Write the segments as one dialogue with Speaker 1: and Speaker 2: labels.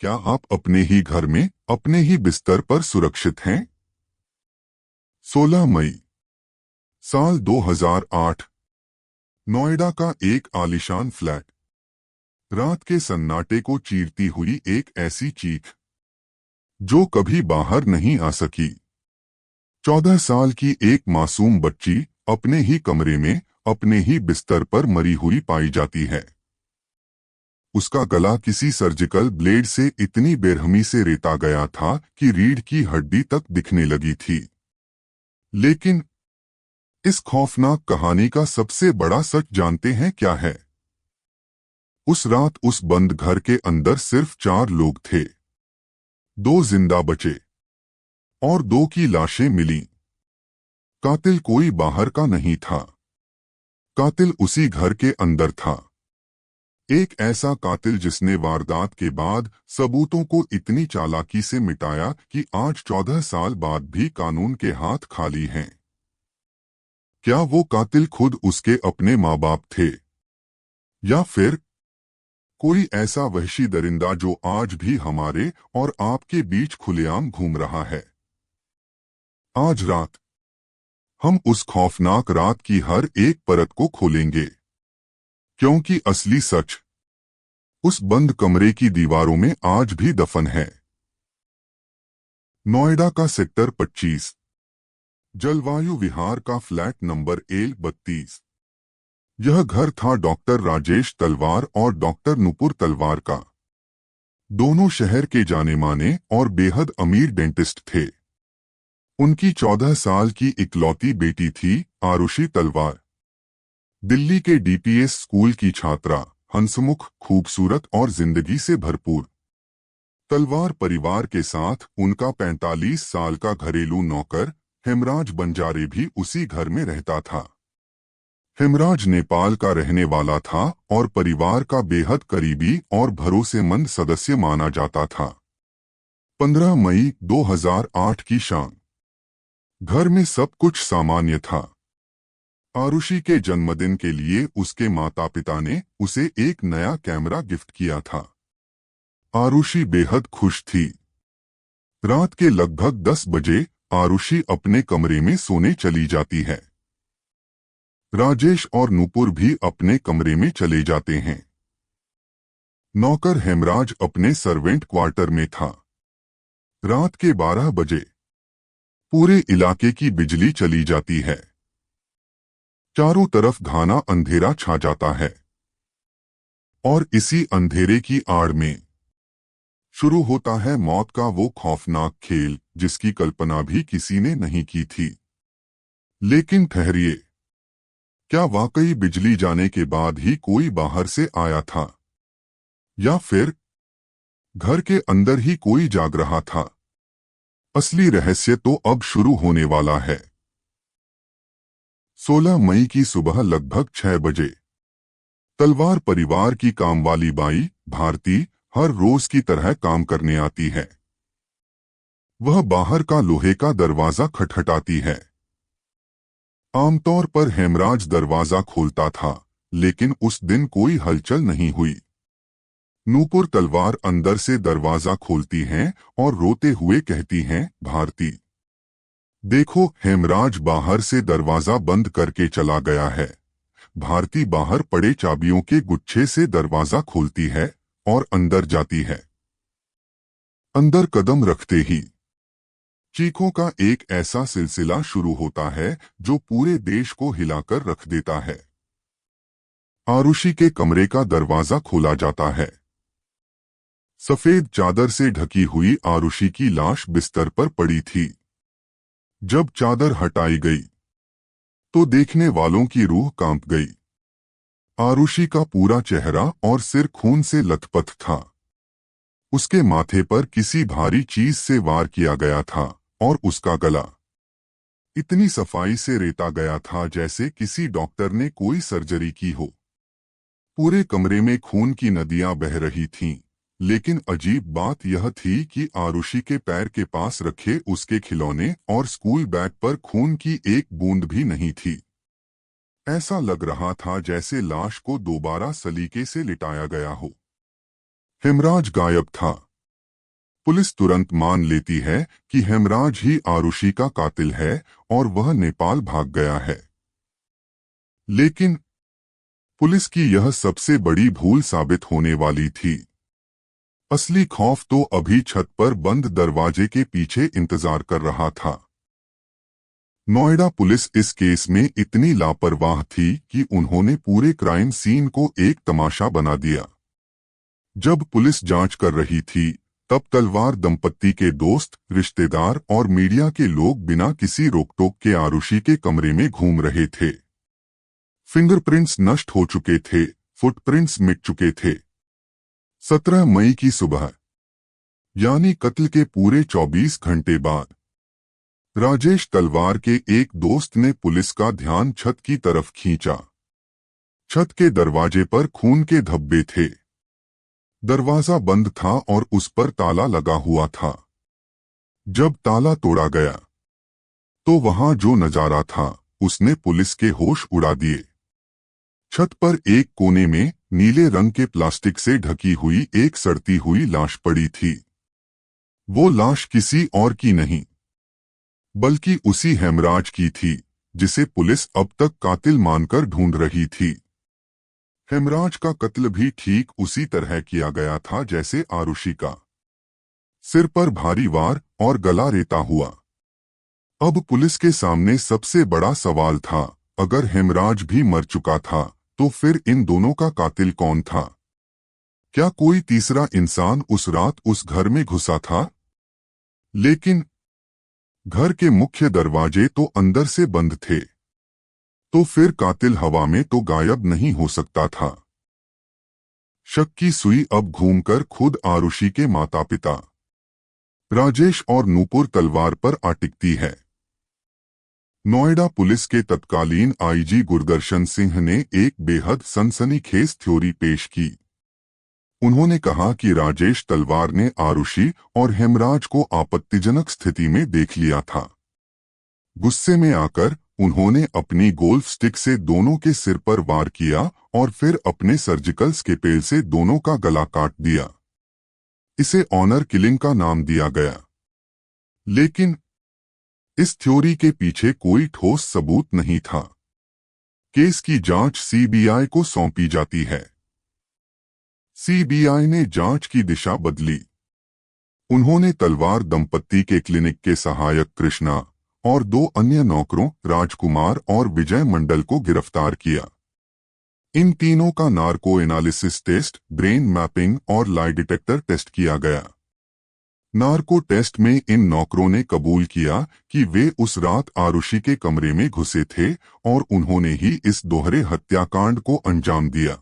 Speaker 1: क्या आप अपने ही घर में अपने ही बिस्तर पर सुरक्षित हैं? 16 मई साल 2008 नोएडा का एक आलीशान फ्लैट। रात के सन्नाटे को चीरती हुई एक ऐसी चीख जो कभी बाहर नहीं आ सकी। 14 साल की एक मासूम बच्ची अपने ही कमरे में अपने ही बिस्तर पर मरी हुई पाई जाती है। उसका गला किसी सर्जिकल ब्लेड से इतनी बेरहमी से रेता गया था कि रीढ़ की हड्डी तक दिखने लगी थी। लेकिन इस खौफनाक कहानी का सबसे बड़ा सच जानते हैं क्या है? उस रात उस बंद घर के अंदर सिर्फ 4 लोग थे। 2 जिंदा बचे और 2 की लाशें मिली। कातिल कोई बाहर का नहीं था, कातिल उसी घर के अंदर था। एक ऐसा कातिल जिसने वारदात के बाद सबूतों को इतनी चालाकी से मिटाया कि आज 14 साल बाद भी कानून के हाथ खाली हैं। क्या वो कातिल खुद उसके अपने माँ बाप थे, या फिर कोई ऐसा वहशी दरिंदा जो आज भी हमारे और आपके बीच खुलेआम घूम रहा है? आज रात हम उस खौफनाक रात की हर एक परत को खोलेंगे, क्योंकि असली सच उस बंद कमरे की दीवारों में आज भी दफन है। नोएडा का सेक्टर 25 जलवायु विहार का फ्लैट नंबर L32। यह घर था डॉक्टर राजेश तलवार और डॉक्टर नुपुर तलवार का। दोनों शहर के जाने माने और बेहद अमीर डेंटिस्ट थे। उनकी 14 साल की इकलौती बेटी थी आरुषि तलवार। दिल्ली के DPS स्कूल की छात्रा, हंसमुख, खूबसूरत और जिंदगी से भरपूर। तलवार परिवार के साथ उनका 45 साल का घरेलू नौकर हेमराज बंजारे भी उसी घर में रहता था। हेमराज नेपाल का रहने वाला था और परिवार का बेहद करीबी और भरोसेमंद सदस्य माना जाता था। 15 मई 2008 की शाम घर में सब कुछ सामान्य था। आरुषि के जन्मदिन के लिए उसके माता पिता ने उसे एक नया कैमरा गिफ्ट किया था। आरुषि बेहद खुश थी। रात के लगभग 10 बजे आरुषि अपने कमरे में सोने चली जाती है। राजेश और नूपुर भी अपने कमरे में चले जाते हैं। नौकर हेमराज अपने सर्वेंट क्वार्टर में था। रात के 12 बजे पूरे इलाके की बिजली चली जाती है। चारों तरफ घना अंधेरा छा जाता है और इसी अंधेरे की आड़ में शुरू होता है मौत का वो खौफनाक खेल जिसकी कल्पना भी किसी ने नहीं की थी। लेकिन ठहरिए, क्या वाकई बिजली जाने के बाद ही कोई बाहर से आया था, या फिर घर के अंदर ही कोई जाग रहा था? असली रहस्य तो अब शुरू होने वाला है। 16 मई की सुबह लगभग 6 बजे तलवार परिवार की कामवाली बाई भारती हर रोज की तरह काम करने आती है। वह बाहर का लोहे का दरवाजा खटखटाती है। आमतौर पर हेमराज दरवाजा खोलता था, लेकिन उस दिन कोई हलचल नहीं हुई। नूपुर तलवार अंदर से दरवाजा खोलती हैं और रोते हुए कहती हैं, भारती देखो, हेमराज बाहर से दरवाजा बंद करके चला गया है। भारती बाहर पड़े चाबियों के गुच्छे से दरवाजा खोलती है और अंदर जाती है। अंदर कदम रखते ही चीखों का एक ऐसा सिलसिला शुरू होता है जो पूरे देश को हिलाकर रख देता है। आरुषि के कमरे का दरवाजा खोला जाता है। सफेद चादर से ढकी हुई आरुषि की लाश बिस्तर पर पड़ी थी। जब चादर हटाई गई तो देखने वालों की रूह कांप गई। आरुषि का पूरा चेहरा और सिर खून से लथपथ था। उसके माथे पर किसी भारी चीज से वार किया गया था और उसका गला इतनी सफाई से रेता गया था जैसे किसी डॉक्टर ने कोई सर्जरी की हो। पूरे कमरे में खून की नदियां बह रही थीं, लेकिन अजीब बात यह थी कि आरुषि के पैर के पास रखे उसके खिलौने और स्कूल बैग पर खून की एक बूंद भी नहीं थी। ऐसा लग रहा था जैसे लाश को दोबारा सलीके से लिटाया गया हो। हेमराज गायब था। पुलिस तुरंत मान लेती है कि हेमराज ही आरुषि का कातिल है और वह नेपाल भाग गया है। लेकिन पुलिस की यह सबसे बड़ी भूल साबित होने वाली थी। असली खौफ तो अभी छत पर बंद दरवाजे के पीछे इंतजार कर रहा था। नोएडा पुलिस इस केस में इतनी लापरवाह थी कि उन्होंने पूरे क्राइम सीन को एक तमाशा बना दिया। जब पुलिस जांच कर रही थी, तब तलवार दंपत्ति के दोस्त, रिश्तेदार और मीडिया के लोग बिना किसी रोकटोक के आरुषि के कमरे में घूम रहे थे। फिंगरप्रिंट्स नष्ट हो चुके थे, फुटप्रिंट्स मिट चुके थे। 17 मई की सुबह, यानी कत्ल के पूरे 24 घंटे बाद, राजेश तलवार के एक दोस्त ने पुलिस का ध्यान छत की तरफ खींचा। छत के दरवाजे पर खून के धब्बे थे। दरवाजा बंद था और उस पर ताला लगा हुआ था। जब ताला तोड़ा गया, तो वहां जो नजारा था, उसने पुलिस के होश उड़ा दिए। छत पर एक कोने में नीले रंग के प्लास्टिक से ढकी हुई एक सड़ती हुई लाश पड़ी थी। वो लाश किसी और की नहीं, बल्कि उसी हेमराज की थी, जिसे पुलिस अब तक कातिल मानकर ढूंढ रही थी। हेमराज का कत्ल भी ठीक उसी तरह किया गया था जैसे आरुषि का। सिर पर भारी वार और गला रेता हुआ। अब पुलिस के सामने सबसे बड़ा सवाल था, अगर हेमराज भी मर चुका था, तो फिर इन दोनों का कातिल कौन था? क्या कोई तीसरा इंसान उस रात उस घर में घुसा था? लेकिन घर के मुख्य दरवाजे तो अंदर से बंद थे, तो फिर कातिल हवा में तो गायब नहीं हो सकता था। शक की सुई अब घूमकर खुद आरुषि के माता पिता राजेश और नूपुर तलवार पर आ टिकती है। नोएडा पुलिस के तत्कालीन आईजी गुरदर्शन सिंह ने एक बेहद सनसनीखेज थ्योरी पेश की। उन्होंने कहा कि राजेश तलवार ने आरुषि और हेमराज को आपत्तिजनक स्थिति में देख लिया था। गुस्से में आकर उन्होंने अपनी गोल्फ स्टिक से दोनों के सिर पर वार किया और फिर अपने सर्जिकल स्केपेल से दोनों का गला काट दिया। इसे ऑनर किलिंग का नाम दिया गया। लेकिन इस थ्योरी के पीछे कोई ठोस सबूत नहीं था। केस की जांच सीबीआई को सौंपी जाती है। सीबीआई ने जांच की दिशा बदली। उन्होंने तलवार दंपत्ति के क्लिनिक के सहायक कृष्णा और 2 अन्य नौकरों राजकुमार और विजय मंडल को गिरफ्तार किया। इन तीनों का narco analysis test, brain mapping और लाई डिटेक्टर टेस्ट किया गया। नार्को टेस्ट में इन नौकरों ने कबूल किया कि वे उस रात आरुषि के कमरे में घुसे थे और उन्होंने ही इस दोहरे हत्याकांड को अंजाम दिया।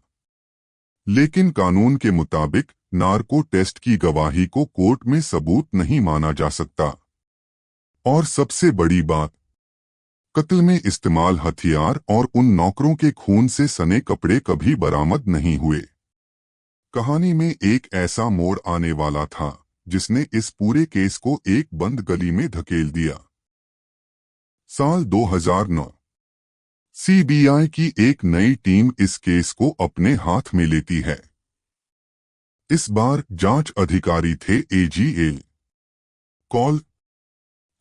Speaker 1: लेकिन कानून के मुताबिक नार्को टेस्ट की गवाही को कोर्ट में सबूत नहीं माना जा सकता। और सबसे बड़ी बात, कत्ल में इस्तेमाल हथियार और उन नौकरों के खून से सने कपड़े कभी बरामद नहीं हुए। कहानी में एक ऐसा मोड़ आने वाला था जिसने इस पूरे केस को एक बंद गली में धकेल दिया। साल 2009, सीबीआई की एक नई टीम इस केस को अपने हाथ में लेती है। इस बार जांच अधिकारी थे एजीएल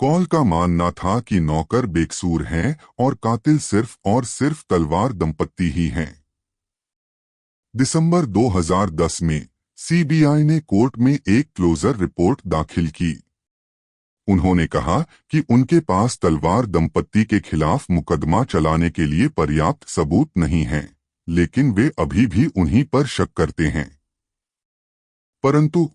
Speaker 1: कॉल का मानना था कि नौकर बेकसूर हैं और कातिल सिर्फ और सिर्फ तलवार दंपत्ति ही हैं। दिसंबर 2010 में सीबीआई ने कोर्ट में एक क्लोजर रिपोर्ट दाखिल की। उन्होंने कहा कि उनके पास तलवार दंपत्ति के खिलाफ मुकदमा चलाने के लिए पर्याप्त सबूत नहीं हैं, लेकिन वे अभी भी उन्हीं पर शक करते हैं। परंतु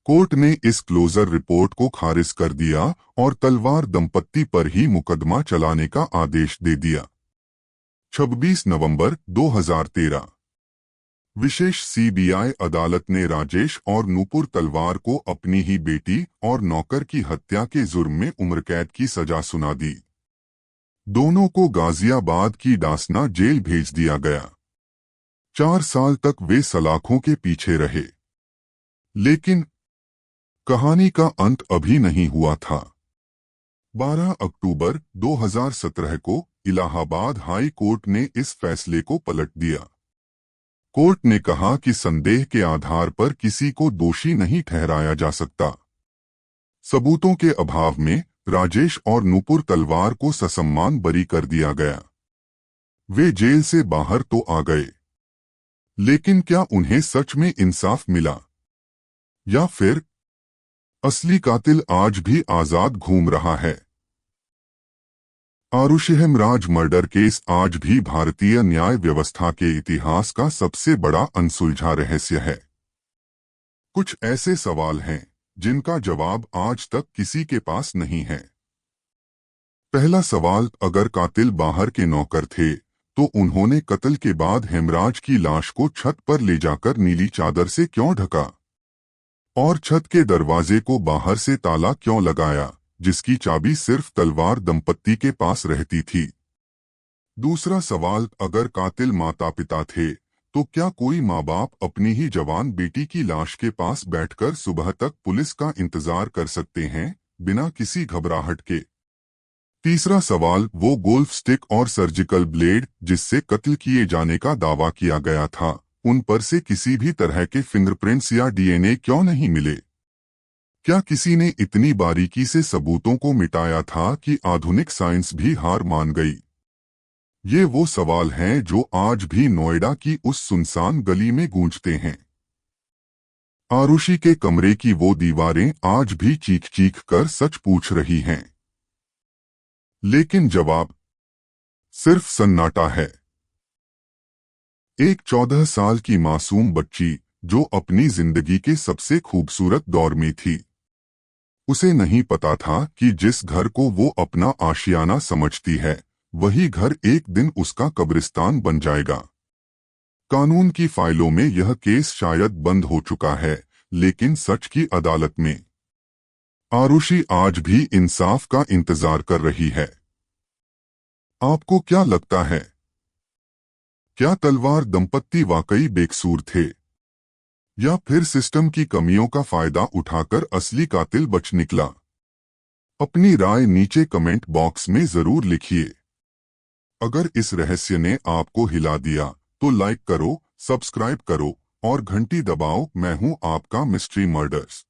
Speaker 1: कोर्ट ने इस क्लोजर रिपोर्ट को खारिज कर दिया और तलवार दंपत्ति पर ही मुकदमा चलाने का आदेश दे दिया। 26 नवंबर 2013, विशेष सीबीआई अदालत ने राजेश और नूपुर तलवार को अपनी ही बेटी और नौकर की हत्या के जुर्म में उम्रकैद की सजा सुना दी। दोनों को गाजियाबाद की डासना जेल भेज दिया गया। 4 साल तक वे सलाखों के पीछे रहे। लेकिन कहानी का अंत अभी नहीं हुआ था। 12 अक्टूबर 2017 को इलाहाबाद हाई कोर्ट ने इस फैसले को पलट दिया। कोर्ट ने कहा कि संदेह के आधार पर किसी को दोषी नहीं ठहराया जा सकता। सबूतों के अभाव में राजेश और नूपुर तलवार को ससम्मान बरी कर दिया गया। वे जेल से बाहर तो आ गए, लेकिन क्या उन्हें सच में इंसाफ मिला, या फिर असली कातिल आज भी आजाद घूम रहा है? आरुषि हेमराज मर्डर केस आज भी भारतीय न्याय व्यवस्था के इतिहास का सबसे बड़ा अनसुलझा रहस्य है। कुछ ऐसे सवाल हैं जिनका जवाब आज तक किसी के पास नहीं है। पहला सवाल, अगर कातिल बाहर के नौकर थे तो उन्होंने कत्ल के बाद हेमराज की लाश को छत पर ले जाकर नीली चादर से क्यों ढका, और छत के दरवाजे को बाहर से ताला क्यों लगाया, जिसकी चाबी सिर्फ तलवार दंपत्ति के पास रहती थी? दूसरा सवाल, अगर कातिल माता पिता थे तो क्या कोई माँ बाप अपनी ही जवान बेटी की लाश के पास बैठकर सुबह तक पुलिस का इंतजार कर सकते हैं बिना किसी घबराहट के? तीसरा सवाल, वो गोल्फ स्टिक और सर्जिकल ब्लेड जिससे कत्ल किए जाने का दावा किया गया था, उन पर से किसी भी तरह के फिंगरप्रिंट्स या डीएनए क्यों नहीं मिले? क्या किसी ने इतनी बारीकी से सबूतों को मिटाया था कि आधुनिक साइंस भी हार मान गई? ये वो सवाल हैं जो आज भी नोएडा की उस सुनसान गली में गूंजते हैं। आरुषि के कमरे की वो दीवारें आज भी चीख चीख कर सच पूछ रही हैं, लेकिन जवाब सिर्फ सन्नाटा है। एक 14 साल की मासूम बच्ची जो अपनी जिंदगी के सबसे खूबसूरत दौर में थी, उसे नहीं पता था कि जिस घर को वो अपना आशियाना समझती है वही घर एक दिन उसका कब्रिस्तान बन जाएगा। कानून की फाइलों में यह केस शायद बंद हो चुका है, लेकिन सच की अदालत में आरुषि आज भी इंसाफ का इंतजार कर रही है। आपको क्या लगता है, क्या तलवार दंपत्ति वाकई बेकसूर थे, या फिर सिस्टम की कमियों का फायदा उठाकर असली कातिल बच निकला? अपनी राय नीचे कमेंट बॉक्स में जरूर लिखिए। अगर इस रहस्य ने आपको हिला दिया तो लाइक करो, सब्सक्राइब करो और घंटी दबाओ। मैं हूं आपका मिस्ट्री मर्डर्स।